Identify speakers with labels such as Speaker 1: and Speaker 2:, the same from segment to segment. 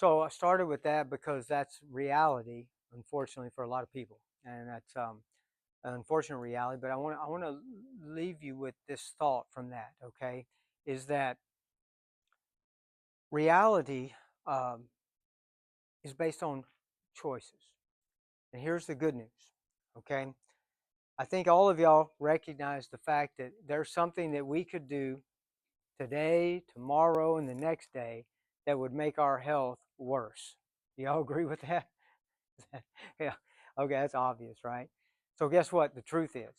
Speaker 1: So I started with that because that's reality, unfortunately, for a lot of people, and that's an unfortunate reality. But I want to leave you with this thought from that. Okay, is that reality um, is based on choices, and here's the good news. Okay, I think all of y'all recognize the fact that there's something that we could do today, tomorrow, and the next day that would make our health worse. Do y'all agree with that? Yeah. Okay, that's obvious, right? So guess what? The truth is,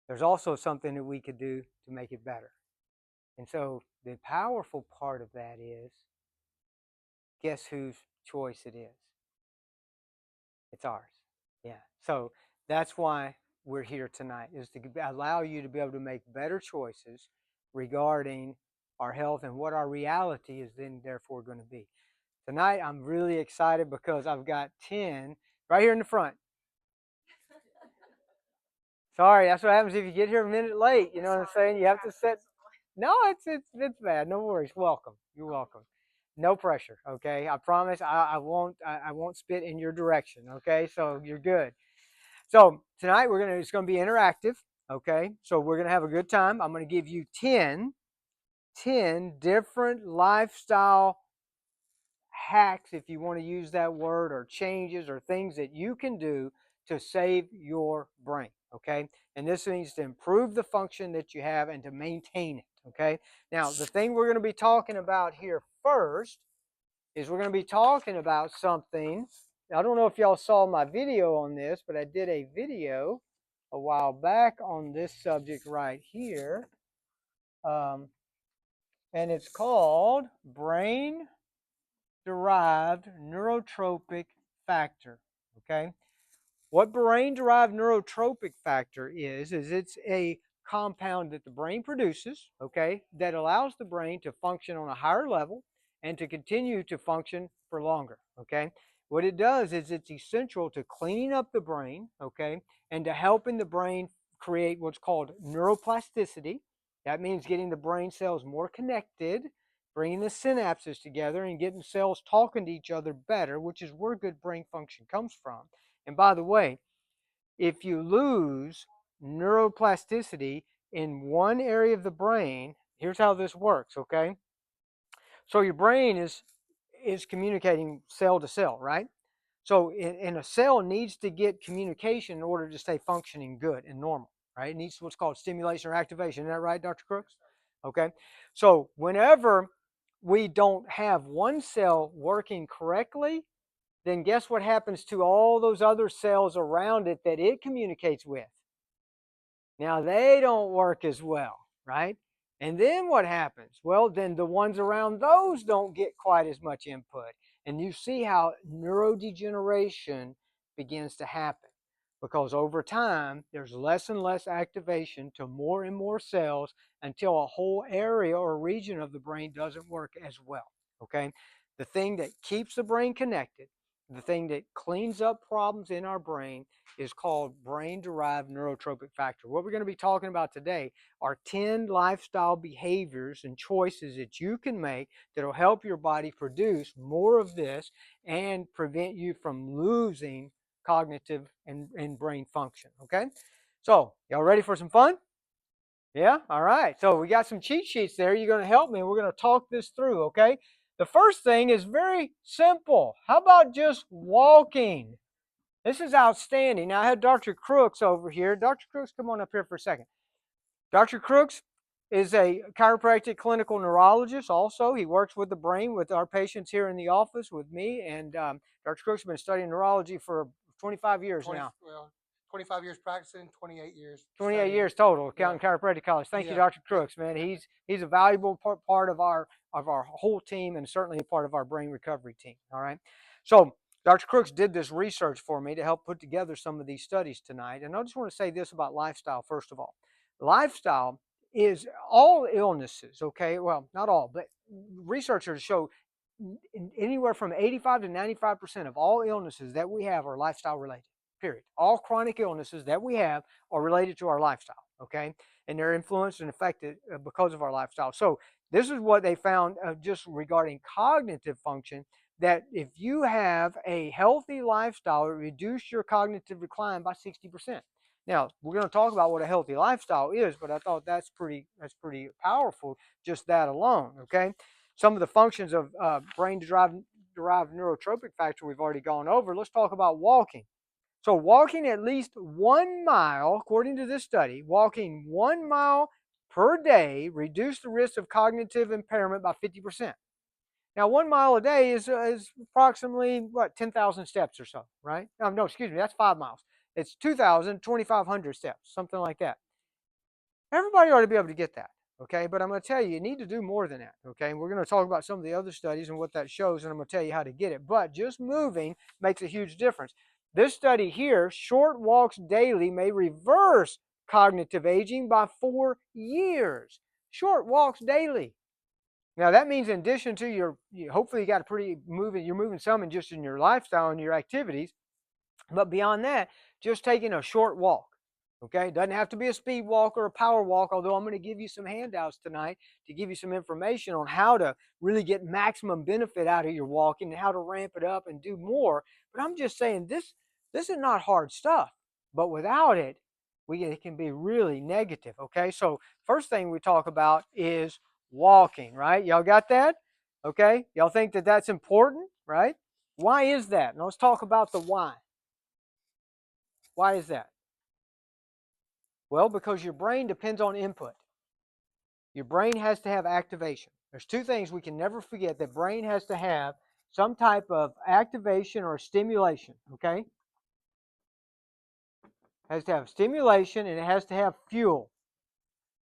Speaker 1: there's also something that we could do to make it better. And so the powerful part of that is, guess whose choice it is? It's ours. Yeah. So that's why we're here tonight, is to allow you to be able to make better choices regarding our health and what our reality is then therefore going to be. Tonight, I'm really excited because I've got 10 right here in the front. Sorry, that's what happens if you get here a minute late. You know what I'm saying? You have to sit. No, it's bad. No worries. Welcome. You're welcome. No pressure. Okay. I promise. I won't spit in your direction. Okay. So you're good. So tonight it's gonna be interactive. Okay. So we're gonna have a good time. I'm gonna give you 10 different lifestyle hacks, if you want to use that word, or changes or things that you can do to save your brain. Okay. And this means to improve the function that you have and to maintain it. Okay. Now, the thing we're going to be talking about here first is we're going to be talking about something. I don't know if y'all saw my video on this, but I did a video a while back on this subject right here. Um, and it's called Brain Derived Neurotropic Factor. Okay. What brain derived neurotropic factor is it's a compound that the brain produces, okay, that allows the brain to function on a higher level and to continue to function for longer, okay? What it does is it's essential to cleaning up the brain, okay, and to helping the brain create what's called neuroplasticity. That means getting the brain cells more connected, bringing the synapses together and getting cells talking to each other better, which is where good brain function comes from. And by the way, if you lose neuroplasticity in one area of the brain, here's how this works, okay? So your brain is communicating cell to cell, right? So and a cell needs to get communication in order to stay functioning good and normal, right? It needs what's called stimulation or activation. Isn't that right, Dr. Crooks? Okay. So whenever we don't have one cell working correctly, then guess what happens to all those other cells around it that it communicates with? Now they don't work as well, right? And then what happens? Well, then the ones around those don't get quite as much input. And you see how neurodegeneration begins to happen, because over time, there's less and less activation to more and more cells until a whole area or region of the brain doesn't work as well. Okay. The thing that keeps the brain connected, the thing that cleans up problems in our brain, is called brain-derived neurotropic factor. What we're going to be talking about today are 10 lifestyle behaviors and choices that you can make that will help your body produce more of this and prevent you from losing cognitive and brain function. Okay? So, y'all ready for some fun? Yeah? All right. So, we got some cheat sheets there. You're going to help me. We're going to talk this through, okay? The first thing is very simple. How about just walking? This is outstanding. Now, I had Dr. Crooks over here. Dr. Crooks, come on up here for a second. Dr. Crooks is a chiropractic clinical neurologist also. He works with the brain with our patients here in the office with me. And Dr. Crooks has been studying neurology for 25 years
Speaker 2: 20,
Speaker 1: now.
Speaker 2: well, 25 years practicing, 28 years
Speaker 1: 28
Speaker 2: studying.
Speaker 1: years total, counting
Speaker 2: Yeah.
Speaker 1: chiropractic college. Thank you,
Speaker 2: Yeah.
Speaker 1: Dr. Crooks, man. He's a valuable part of our whole team, and certainly a part of our brain recovery team. All right. So Dr. Crooks did this research for me to help put together some of these studies tonight. And I just want to say this about lifestyle, first of all. Lifestyle is all illnesses, okay? Well, not all, but researchers show anywhere from 85 to 95% of all illnesses that we have are lifestyle related, period. All chronic illnesses that we have are related to our lifestyle, okay? And they're influenced and affected because of our lifestyle. So this is what they found just regarding cognitive function. that if you have a healthy lifestyle, it reduces your cognitive decline by 60%. Now, we're going to talk about what a healthy lifestyle is, but I thought that's pretty powerful, just that alone, okay? Some of the functions of brain-derived neurotropic factor we've already gone over. Let's talk about walking. So walking at least 1 mile, according to this study, walking 1 mile per day reduced the risk of cognitive impairment by 50%. Now, 1 mile a day is approximately, what, 10,000 steps or so, right? No, excuse me, that's 5 miles. It's 2,000, 2,500 steps, something like that. Everybody ought to be able to get that, okay? But I'm going to tell you, you need to do more than that, okay? And we're going to talk about some of the other studies and what that shows, and I'm going to tell you how to get it. But just moving makes a huge difference. This study here, short walks daily may reverse cognitive aging by 4 years. Short walks daily. Now that means in addition to hopefully you got a pretty moving, you're moving some in just in your lifestyle and your activities, but beyond that, just taking a short walk. Okay, it doesn't have to be a speed walk or a power walk, although I'm going to give you some handouts tonight to give you some information on how to really get maximum benefit out of your walking and how to ramp it up and do more. But I'm just saying this is not hard stuff, but without it, it can be really negative. Okay, so first thing we talk about is walking, right? Y'all got that? Okay, y'all think that that's important, right? Why is that? Now let's talk about the why. Why is that? Well, because your brain depends on input. Your brain has to have activation. There's two things we can never forget: that brain has to have some type of activation or stimulation, okay? It has to have stimulation and it has to have fuel.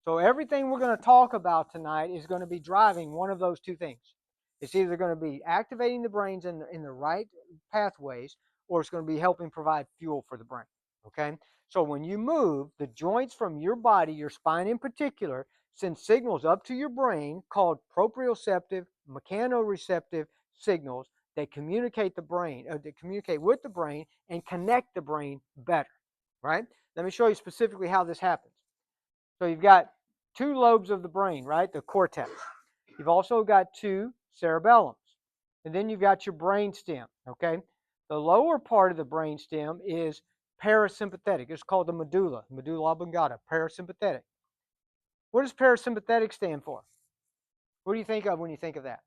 Speaker 1: So everything we're going to talk about tonight is going to be driving one of those two things. It's either going to be activating the brains in the right pathways, or it's going to be helping provide fuel for the brain. Okay? So when you move, the joints from your body, your spine in particular, send signals up to your brain called proprioceptive, mechanoreceptive signals that communicate with the brain and connect the brain better. Right? Let me show you specifically how this happens. So you've got two lobes of the brain, right? The cortex. You've also got two cerebellums. And then you've got your brain stem, okay? The lower part of the brain stem is parasympathetic. It's called the medulla oblongata, parasympathetic. What does parasympathetic stand for? What do you think of when you think of that?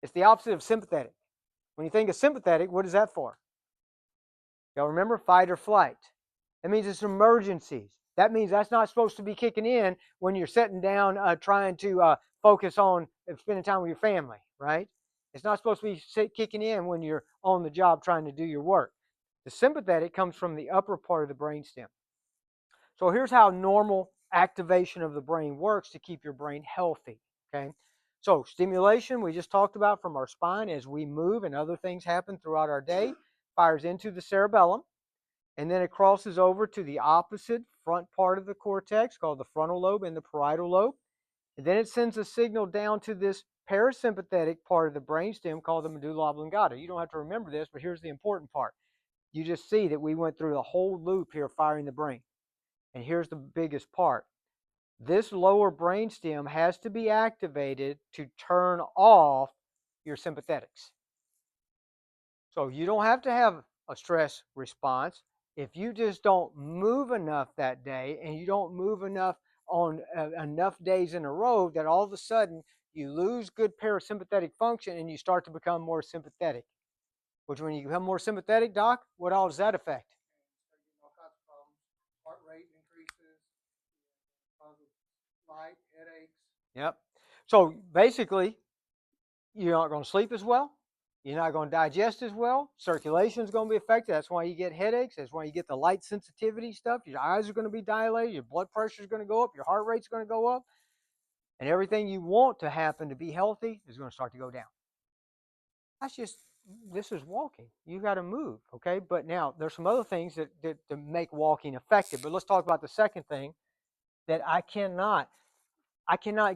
Speaker 1: It's the opposite of sympathetic. When you think of sympathetic, what is that for? Y'all remember? Fight or flight. That means it's emergencies. That means that's not supposed to be kicking in when you're sitting down trying to focus on spending time with your family, right? It's not supposed to be kicking in when you're on the job trying to do your work. The sympathetic comes from the upper part of the brainstem. So here's how normal activation of the brain works to keep your brain healthy, okay? So stimulation, we just talked about from our spine as we move and other things happen throughout our day, fires into the cerebellum. And then it crosses over to the opposite front part of the cortex called the frontal lobe and the parietal lobe. And then it sends a signal down to this parasympathetic part of the brainstem called the medulla oblongata. You don't have to remember this, but here's the important part. You just see that we went through the whole loop here firing the brain. And here's the biggest part. This lower brainstem has to be activated to turn off your sympathetics. So you don't have to have a stress response. If you just don't move enough that day and you don't move enough on enough days in a row, that all of a sudden you lose good parasympathetic function and you start to become more sympathetic. Which when you become more sympathetic, Doc, what all does that affect?
Speaker 2: All kinds of problems. Heart rate increases, causes light, headaches.
Speaker 1: Yep. So basically, you're not going to sleep as well. You're not going to digest as well. Circulation is going to be affected. That's why you get headaches. That's why you get the light sensitivity stuff. Your eyes are going to be dilated. Your blood pressure is going to go up. Your heart rate's going to go up. And everything you want to happen to be healthy is going to start to go down. This is walking. You got to move, okay? But now there's some other things that make walking effective. But let's talk about the second thing that I cannot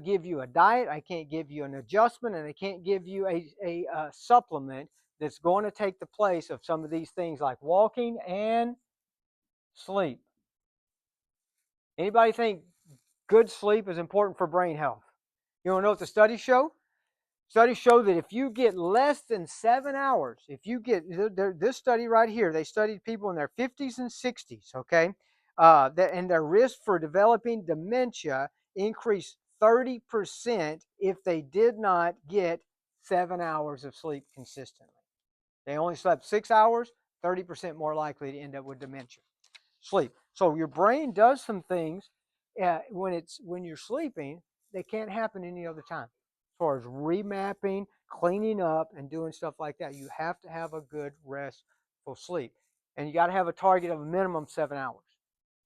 Speaker 1: give you a diet, I can't give you an adjustment, and I can't give you a supplement that's going to take the place of some of these things like walking and sleep. Anybody think good sleep is important for brain health? You want to know what the studies show? Studies show that if you get less than 7 hours, if you get this study right here, they studied people in their 50s and 60s, okay, and their risk for developing dementia increased 30% if they did not get 7 hours of sleep consistently. They only slept 6 hours, 30% more likely to end up with dementia. Sleep. So your brain does some things when you're sleeping that can't happen any other time. As far as remapping, cleaning up, and doing stuff like that, you have to have a good restful sleep, and you got to have a target of a minimum 7 hours.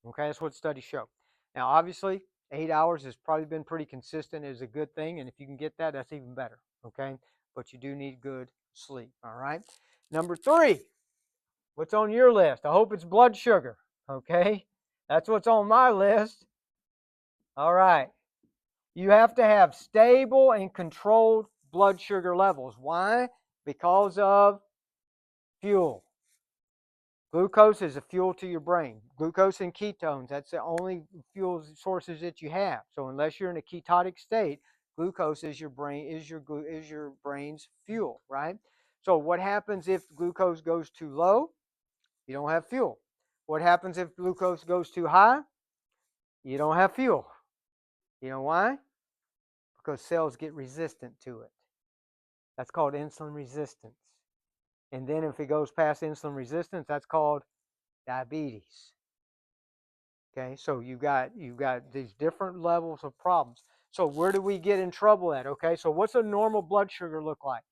Speaker 1: Okay, that's what studies show. Now, obviously, 8 hours has probably been pretty consistent as a good thing, and if you can get that, that's even better. Okay, but you do need good sleep. All right. Number 3, what's on your list? I hope it's blood sugar. Okay, that's what's on my list. All right. You have to have stable and controlled blood sugar levels. Why? Because of fuel. Glucose is a fuel to your brain. Glucose and ketones, that's the only fuel sources that you have. So unless you're in a ketotic state, glucose is your brain's fuel, right? So what happens if glucose goes too low? You don't have fuel. What happens if glucose goes too high? You don't have fuel. You know why? Because cells get resistant to it. That's called insulin resistance. And then if it goes past insulin resistance, that's called diabetes. Okay, so you've got these different levels of problems. So where do we get in trouble at? Okay, so what's a normal blood sugar look like?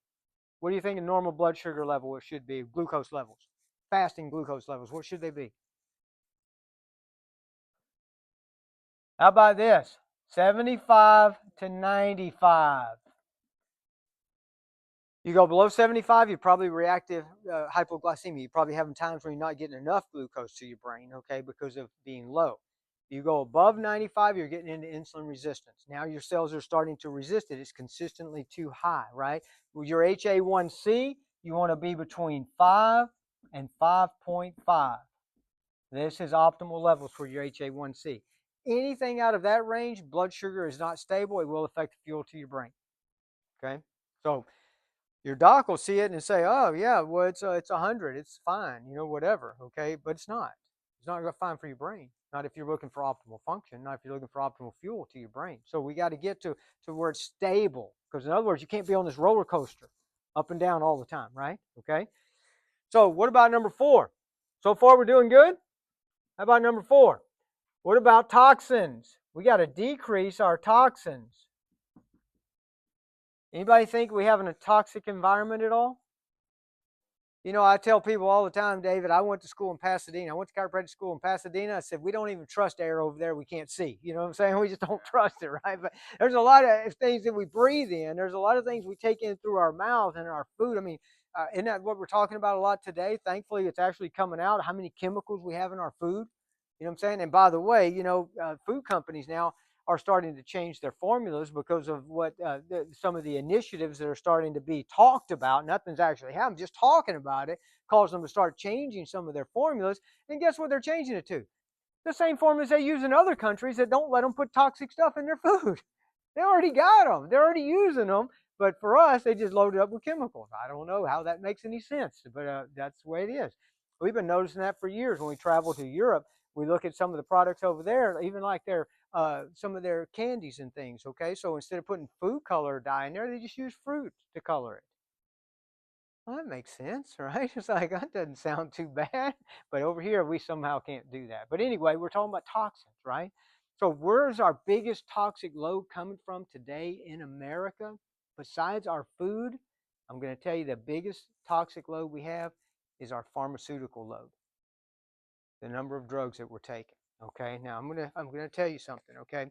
Speaker 1: What do you think a normal blood sugar level should be? Glucose levels, fasting glucose levels. What should they be? How about this? 75 to 95. You go below 75, you're probably reactive hypoglycemia. You're probably having times when you're not getting enough glucose to your brain, okay, because of being low. You go above 95, you're getting into insulin resistance. Now your cells are starting to resist it. It's consistently too high, right? With your HA1C, you want to be between 5 and 5.5. This is optimal levels for your HA1C. Anything out of that range, blood sugar is not stable. It will affect the fuel to your brain, okay? So your doc will see it and say, "Oh yeah, well it's 100, it's fine, whatever." Okay, but it's not. It's not fine for your brain. Not if you're looking for optimal function. Not if you're looking for optimal fuel to your brain. So we got to get to where it's stable. Because in other words, you can't be on this roller coaster, up and down all the time, right? Okay. So what about number 4? So far we're doing good. How about number 4? What about toxins? We got to decrease our toxins. Anybody think we have a toxic environment at all? I tell people all the time, David, I went to school in Pasadena. I went to chiropractic school in Pasadena. I said, we don't even trust air over there we can't see. You know what I'm saying? We just don't trust it, right? But there's a lot of things that we breathe in. There's a lot of things we take in through our mouth and our food. I mean, isn't that what we're talking about a lot today? Thankfully, it's actually coming out, how many chemicals we have in our food. You know what I'm saying? And by the way, food companies now are starting to change their formulas because of what some of the initiatives that are starting to be talked about. Nothing's actually happened. Just talking about it caused them to start changing some of their formulas. And guess what they're changing it to? The same formulas they use in other countries that don't let them put toxic stuff in their food. They already got them. They're already using them. But for us, they just load it up with chemicals. I don't know how that makes any sense, but that's the way it is. We've been noticing that for years. When we travel to Europe, we look at some of the products over there, even like some of their candies and things. Okay, so instead of putting food color dye in there, they just use fruit to color it. Well, that makes sense, right? It's like that doesn't sound too bad, but over here we somehow can't do that. But anyway, we're talking about toxins, right? So where's our biggest toxic load coming from today in America? Besides our food, I'm going to tell you the biggest toxic load we have is our pharmaceutical load, the number of drugs that we're taking. Okay, now I'm gonna tell you something. Okay,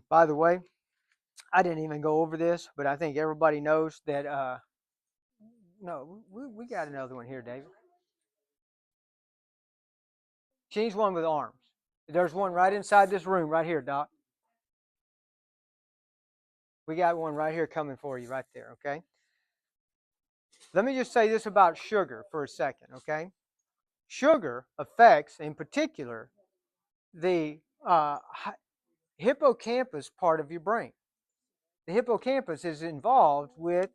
Speaker 1: by the way, I didn't even go over this, but I think everybody knows that. No, we got another one here, David. She needs one with arms. There's one right inside this room, right here, Doc. We got one right here coming for you, right there. Okay. Let me just say this about sugar for a second. Okay. Sugar affects, in particular, the hippocampus part of your brain. The hippocampus is involved with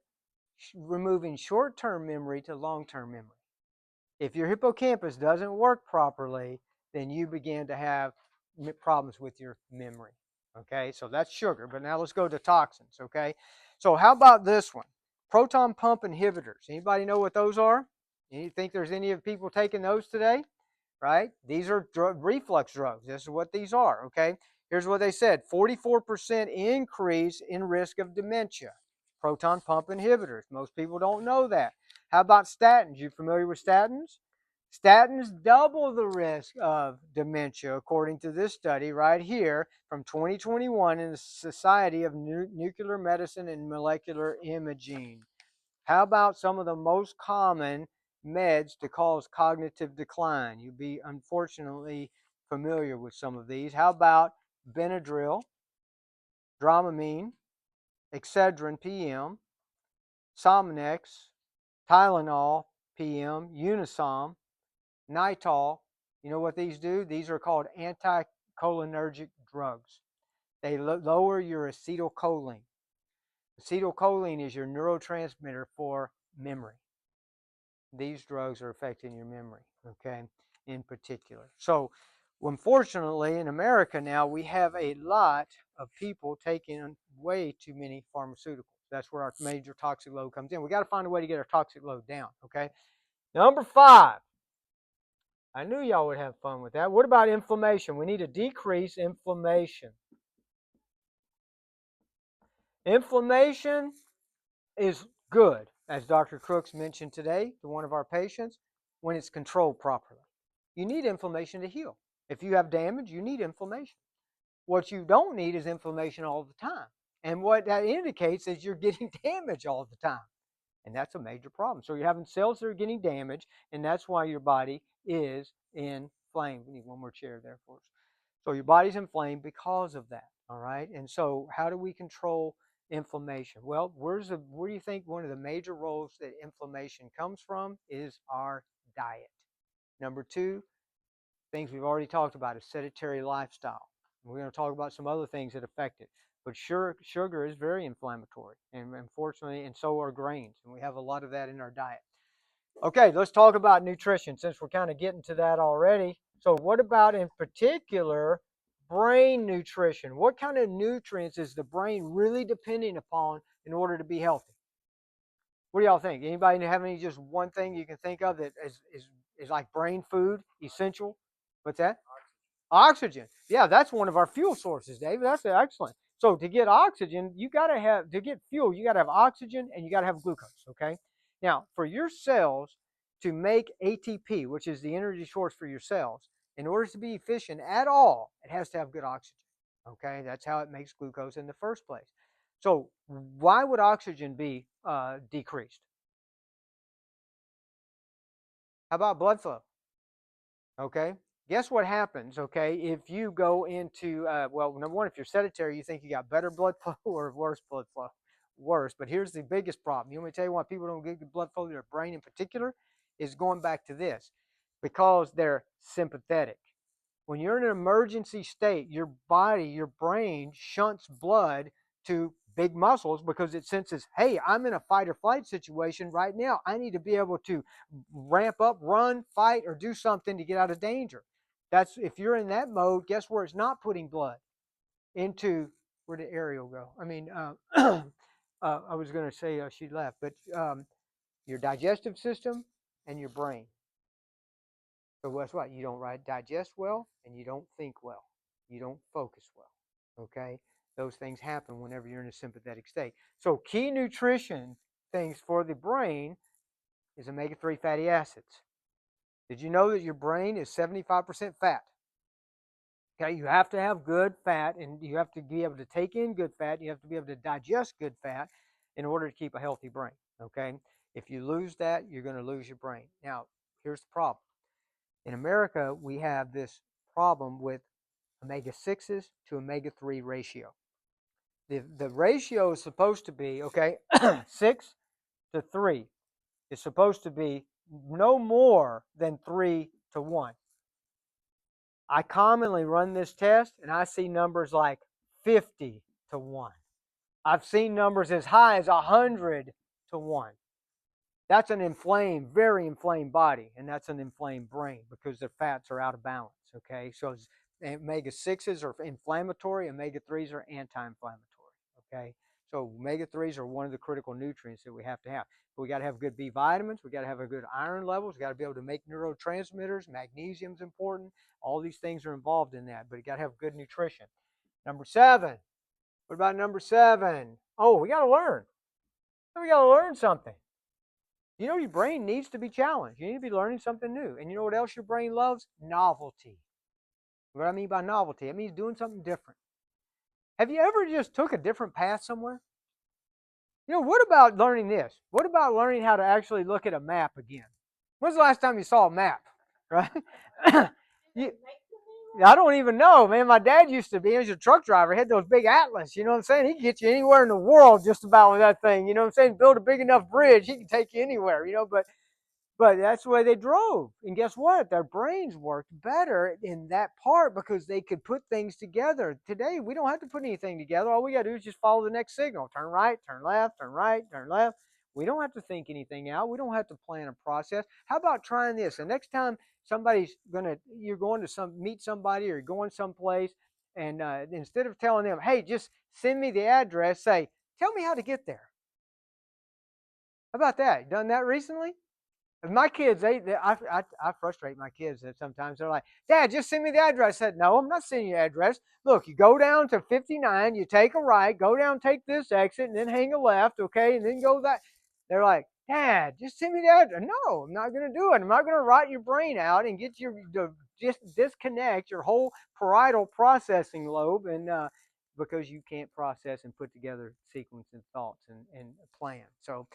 Speaker 1: removing short-term memory to long-term memory. If your hippocampus doesn't work properly, then you begin to have problems with your memory. Okay, so that's sugar. But now let's go to toxins. Okay, so how about this one? Proton pump inhibitors. Anybody know what those are? You think there's any of people taking those today? Right? These are reflux drugs. This is what these are. Okay, here's what they said: 44% increase in risk of dementia. Proton pump inhibitors. Most people don't know that. How about statins? You familiar with statins? Statins double the risk of dementia, according to this study right here from 2021 in the Society of Nuclear Medicine and Molecular Imaging. How about some of the most common meds to cause cognitive decline? You'll be unfortunately familiar with some of these. How about Benadryl, Dramamine, Excedrin PM, Somnex, Tylenol PM, Unisom, Nitol. You know what these do? These are called anticholinergic drugs. They lower your acetylcholine. Acetylcholine is your neurotransmitter for memory. These drugs are affecting your memory, okay, in particular. So, unfortunately, in America now, we have a lot of people taking way too many pharmaceuticals. That's where our major toxic load comes in. We got to find a way to get our toxic load down, okay? Number 5. I knew y'all would have fun with that. What about inflammation? We need to decrease inflammation. Inflammation is good, as Dr. Crooks mentioned today to one of our patients, when it's controlled properly. You need inflammation to heal. If you have damage, you need inflammation. What you don't need is inflammation all the time. And what that indicates is you're getting damage all the time. And that's a major problem. So you're having cells that are getting damaged, and that's why your body is inflamed. We need one more chair there for us. So your body's inflamed because of that. All right. And so how do we control inflammation? Well, where do you think one of the major roles that inflammation comes from is our diet. Number 2, things we've already talked about is sedentary lifestyle. We're going to talk about some other things that affect it. But sugar is very inflammatory, and unfortunately, and so are grains, and we have a lot of that in our diet. Okay, let's talk about nutrition since we're kind of getting to that already. So, what about in particular brain nutrition? What kind of nutrients is the brain really depending upon in order to be healthy? What do y'all think? Anybody have any just one thing you can think of that is like brain food essential? What's that? Oxygen. Yeah, that's one of our fuel sources, David. That's excellent. So to get oxygen, you got to have, to get fuel, you got to have oxygen and you got to have glucose, okay? Now, for your cells to make ATP, which is the energy source for your cells, in order to be efficient at all, it has to have good oxygen, okay? That's how it makes glucose in the first place. So why would oxygen be decreased? How about blood flow? Okay. Guess what happens, okay, if you go into, well, number one, if you're sedentary, you think you got better blood flow or worse blood flow? Worse. But here's the biggest problem. You want me to tell you why people don't get good blood flow to their brain in particular? Is going back to this. Because they're sympathetic. When you're in an emergency state, your body, your brain shunts blood to big muscles because it senses, hey, I'm in a fight or flight situation right now. I need to be able to ramp up, run, fight, or do something to get out of danger. That's if you're in that mode, guess where it's not putting blood into where did Ariel go? I mean, I was going to say she left, but your digestive system and your brain. So guess what? You don't digest well and you don't think well. You don't focus well. Okay? Those things happen whenever you're in a sympathetic state. So key nutrition things for the brain is omega-3 fatty acids. Did you know that your brain is 75% fat? Okay, you have to have good fat and you have to be able to take in good fat. You have to be able to digest good fat in order to keep a healthy brain. Okay? If you lose that, you're going to lose your brain. Now, here's the problem. In America, we have this problem with omega-6s to omega-3 ratio. The ratio is supposed to be, okay, 6 to 3. It's supposed to be no more than 3 to 1. I commonly run this test and I see numbers like 50 to 1. I've seen numbers as high as 100 to 1. That's an inflamed, very inflamed body, and that's an inflamed brain because their fats are out of balance. Okay, so omega 6s are inflammatory, omega 3s are anti-inflammatory. Okay, so omega 3s are one of the critical nutrients that we have to have. But we got to have good B vitamins. We got to have a good iron levels. We got to be able to make neurotransmitters. Magnesium's important. All these things are involved in that, but you got to have good nutrition. Number 7. What about number 7? Oh, we got to learn. We got to learn something. You know, your brain needs to be challenged. You need to be learning something new. And you know what else your brain loves? Novelty. What I mean by novelty, it means doing something different. Have you ever just took a different path somewhere? You know, what about learning this? What about learning how to actually look at a map again? When's the last time you saw a map? Right? you, I don't even know, man. My dad used to be, he was a truck driver, he had those big atlas, you know what I'm saying? He could get you anywhere in the world just about with that thing, you know what I'm saying? Build a big enough bridge, he can take you anywhere, you know, but that's the way they drove. And guess what? Their brains worked better in that part because they could put things together. Today, we don't have to put anything together. All we got to do is just follow the next signal. Turn right, turn left, turn right, turn left. We don't have to think anything out. We don't have to plan a process. How about trying this? The next time you're going to meet somebody or you're going someplace, and instead of telling them, hey, just send me the address, say, tell me how to get there. How about that? You done that recently? My kids, I frustrate my kids that sometimes they're like, Dad, just send me the address. I said, no, I'm not sending you the address. Look, you go down to 59, you take a right, go down, take this exit, and then hang a left, okay, and then go that. They're like, Dad, just send me the address. No, I'm not going to do it. I'm not going to rot your brain out and get you to just disconnect your whole parietal processing lobe and because you can't process and put together sequence and thoughts and plan. So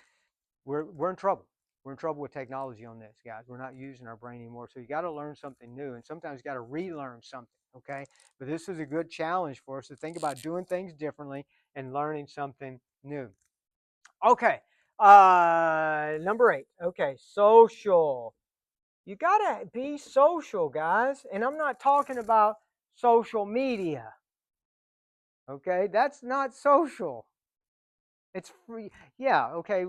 Speaker 1: we're in trouble. We're in trouble with technology on this, guys. We're not using our brain anymore. So you got to learn something new, and sometimes you got to relearn something. Okay, but this is a good challenge for us to think about doing things differently and learning something new. Okay, number 8. Okay, social. You got to be social, guys, and I'm not talking about social media. Okay, that's not social. It's free. Yeah, okay.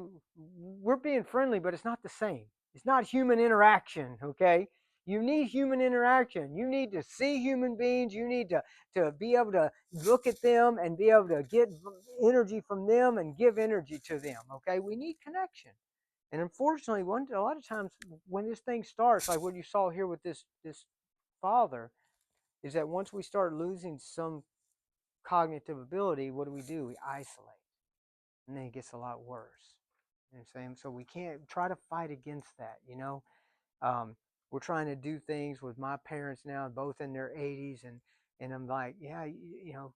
Speaker 1: We're being friendly, but it's not the same. It's not human interaction, okay? You need human interaction. You need to see human beings. You need to be able to look at them and be able to get energy from them and give energy to them, okay? We need connection. And unfortunately, a lot of times when this thing starts, like what you saw here with this father, is that once we start losing some cognitive ability, what do? We isolate, and then it gets a lot worse. You know what I'm saying? So we can't try to fight against that, you know. Um, we're trying to do things with my parents now, both in their 80s, and I'm like, yeah, you know,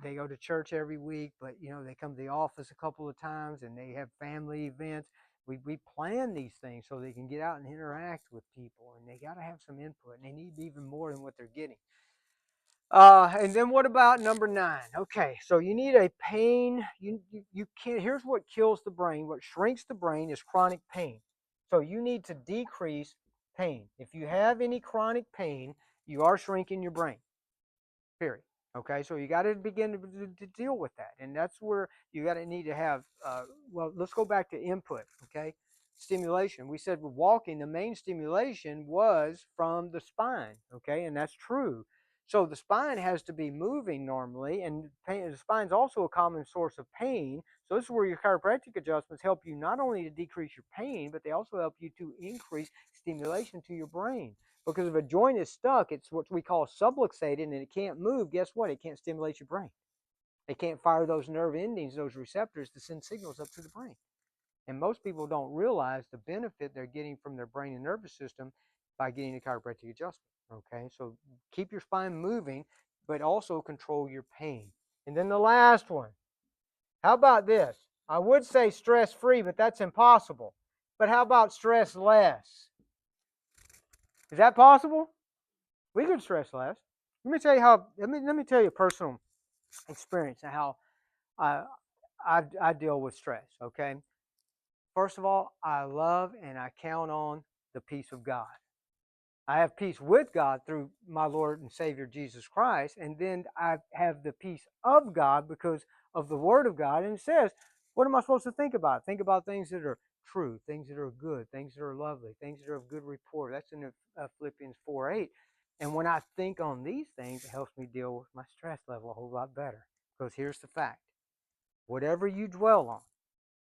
Speaker 1: they go to church every week, but you know they come to the office a couple of times, and they have family events. We plan these things so they can get out and interact with people, and they got to have some input, and they need even more than what they're getting. And then what about number 9? Okay, so you need a pain. You can't. Here's what kills the brain. What shrinks the brain is chronic pain. So you need to decrease pain. If you have any chronic pain, you are shrinking your brain. Period. Okay, so you got to begin to deal with that, and that's where you got to need to have. Well, let's go back to input. Okay, stimulation. We said with walking, the main stimulation was from the spine. Okay, and that's true. So the spine has to be moving normally, and the spine is also a common source of pain. So this is where your chiropractic adjustments help you not only to decrease your pain, but they also help you to increase stimulation to your brain. Because if a joint is stuck, it's what we call subluxated and it can't move. Guess what? It can't stimulate your brain. It can't fire those nerve endings, those receptors to send signals up to the brain. And most people don't realize the benefit they're getting from their brain and nervous system by getting a chiropractic adjustment. Okay, so keep your spine moving, but also control your pain. And then the last one. How about this? I would say stress free, but that's impossible. But how about stress less? Is that possible? We could stress less. Let me tell you how. Let me tell you a personal experience of how I, I deal with stress. Okay. First of all, I love and I count on the peace of God. I have peace with God through my Lord and Savior Jesus Christ. And then I have the peace of God because of the Word of God. And it says, what am I supposed to think about? Think about things that are true, things that are good, things that are lovely, things that are of good report. That's in Philippians 4:8. And when I think on these things, it helps me deal with my stress level a whole lot better. Because here's the fact: whatever you dwell on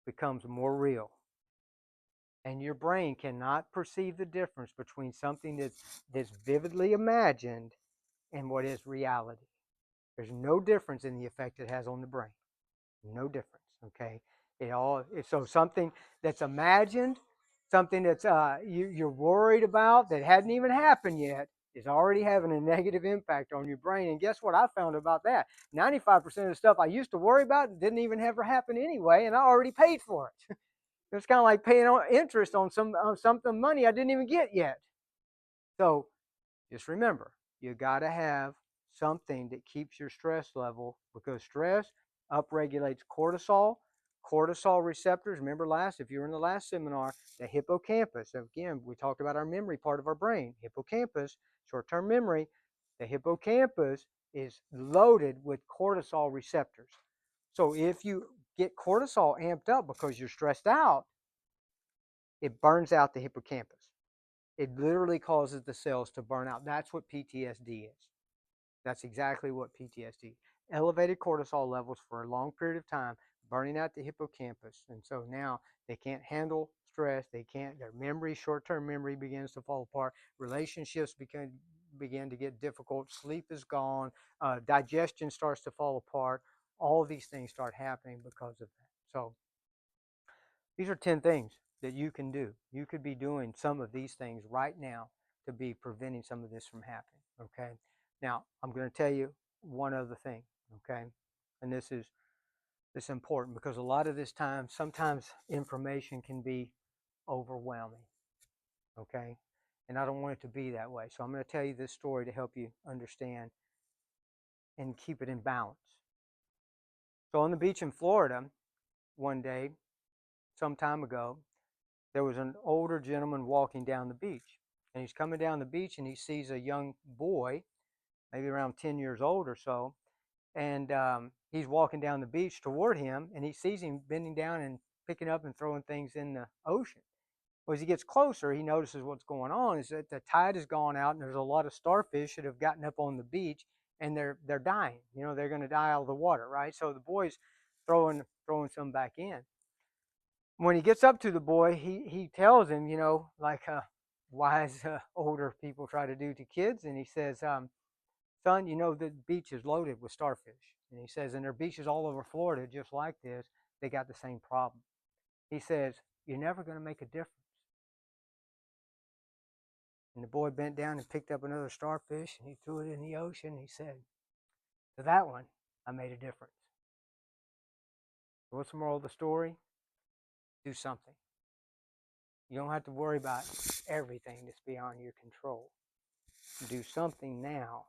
Speaker 1: becomes more real. And your brain cannot perceive the difference between something that's vividly imagined and what is reality. There's no difference in the effect it has on the brain. No difference. Okay. So something that's imagined, something that's you're worried about that hadn't even happened yet, is already having a negative impact on your brain. And guess what I found about that? 95% of the stuff I used to worry about didn't even ever happen anyway, and I already paid for it. It's kind of like paying interest on something money I didn't even get yet. So just remember, you got to have something that keeps your stress level, because stress upregulates cortisol. Cortisol receptors, remember if you were in the last seminar, the hippocampus, again, we talked about our memory part of our brain, hippocampus, short-term memory. The hippocampus is loaded with cortisol receptors. So if you get cortisol amped up because you're stressed out, it burns out the hippocampus. It literally causes the cells to burn out. That's what PTSD is. That's exactly what PTSD. Elevated cortisol levels for a long period of time, burning out the hippocampus. And so now they can't handle stress. They can't, their memory, short-term memory begins to fall apart. Relationships begin to get difficult. Sleep is gone. Digestion starts to fall apart. All of these things start happening because of that. So these are 10 things that you can do. You could be doing some of these things right now to be preventing some of this from happening. Okay. Now, I'm going to tell you one other thing. Okay. And this is important because a lot of this time, sometimes information can be overwhelming. Okay. And I don't want it to be that way. So I'm going to tell you this story to help you understand and keep it in balance. So on the beach in Florida, one day, some time ago, there was an older gentleman walking down the beach. And he's coming down the beach and he sees a young boy, maybe around 10 years old or so. And he's walking down the beach toward him, and he sees him bending down and picking up and throwing things in the ocean. Well, as he gets closer, he notices what's going on is that the tide has gone out, and there's a lot of starfish that have gotten up on the beach, and they're dying. You know, they're going to die out of the water, right? So the boy's throwing some back in. When he gets up to the boy, he tells him, you know, like wise older people try to do to kids, and he says, "Son, you know the beach is loaded with starfish." And he says, "And there are beaches all over Florida just like this. They got the same problem." He says, "You're never going to make a difference." And the boy bent down and picked up another starfish, and he threw it in the ocean. He said, "To that one, I made a difference." So what's the moral of the story? Do something. You don't have to worry about everything that's beyond your control. Do something now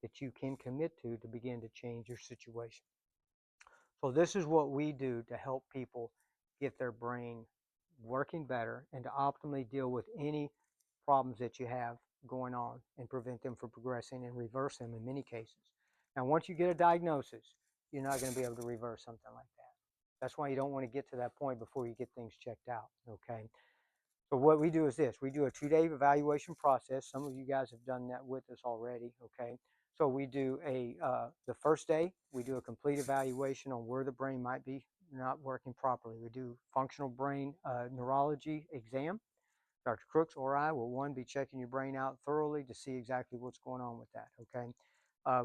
Speaker 1: that you can commit to begin to change your situation. So this is what we do to help people get their brain working better and to optimally deal with any problems that you have going on and prevent them from progressing and reverse them in many cases. Now, once you get a diagnosis, you're not going to be able to reverse something like that. That's why you don't want to get to that point before you get things checked out, okay? So what we do is this: we do a 2-day evaluation process. Some of you guys have done that with us already, okay? So we do the first day, we do a complete evaluation on where the brain might be not working properly. We do functional brain neurology exam. Dr. Crooks or I will, one, be checking your brain out thoroughly to see exactly what's going on with that, okay?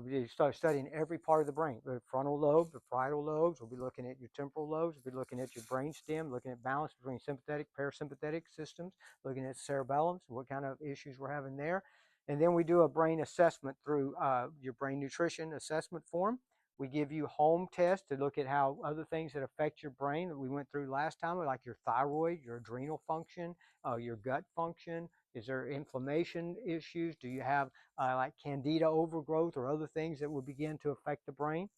Speaker 1: We start studying every part of the brain, the frontal lobe, the parietal lobes. We'll be looking at your temporal lobes. We'll be looking at your brain stem, looking at balance between sympathetic, parasympathetic systems, looking at cerebellum, what kind of issues we're having there. And then we do a brain assessment through your brain nutrition assessment form. We give you home tests to look at how other things that affect your brain that we went through last time, like your thyroid, your adrenal function, your gut function. Is there inflammation issues? Do you have like candida overgrowth or other things that will begin to affect the brain?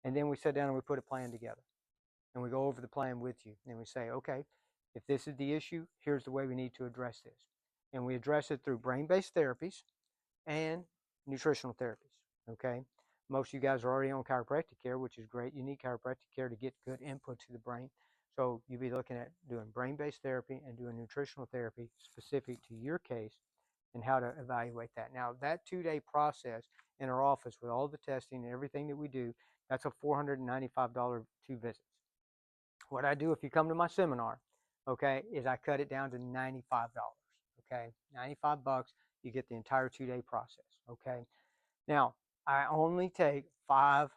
Speaker 1: And then we sit down and we put a plan together. And we go over the plan with you. And we say, okay, if this is the issue, here's the way we need to address this. and we address it through brain-based therapies and nutritional therapies. Okay, most of you guys are already on chiropractic care, which is great. You need chiropractic care to get good input to the brain. So you'll be looking at doing brain-based therapy and doing nutritional therapy specific to your case and how to evaluate that. Now, that 2-day process in our office with all the testing and everything that we do, that's a $495 2 visits. What I do if you come to my seminar, okay, is I cut it down to $95. Okay, 95 bucks, you get the entire 2-day process. Okay, now I only take 5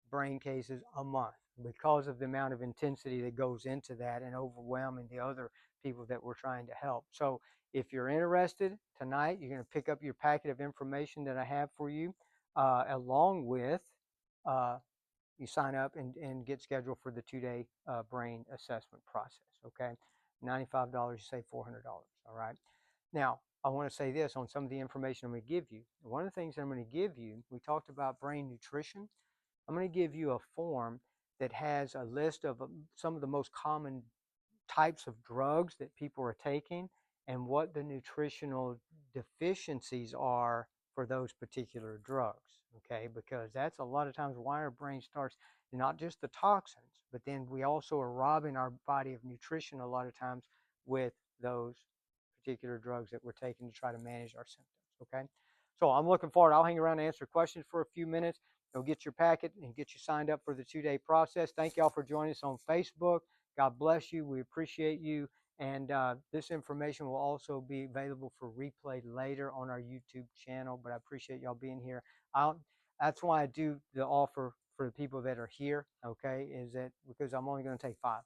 Speaker 1: brain cases a month because of the amount of intensity that goes into that and overwhelming the other people that we're trying to help. So if you're interested tonight, you're going to pick up your packet of information that I have for you, along with you sign up and get scheduled for the 2-day brain assessment process. Okay, $95, you save $400. All right. Now, I want to say this on some of the information I'm going to give you. One of the things I'm going to give you, we talked about brain nutrition. I'm going to give you a form that has a list of some of the most common types of drugs that people are taking and what the nutritional deficiencies are for those particular drugs. Okay, because that's a lot of times why our brain starts, not just the toxins, but then we also are robbing our body of nutrition a lot of times with those particular drugs that we're taking to try to manage our symptoms. Okay, so I'm looking forward. I'll hang around and answer questions for a few minutes. You'll get your packet and get you signed up for the 2-day process. Thank y'all for joining us on Facebook. God bless you. We appreciate you. And this information will also be available for replay later on our YouTube channel. But I appreciate y'all being here. That's why I do the offer for the people that are here. Okay, is that because I'm only going to take 5.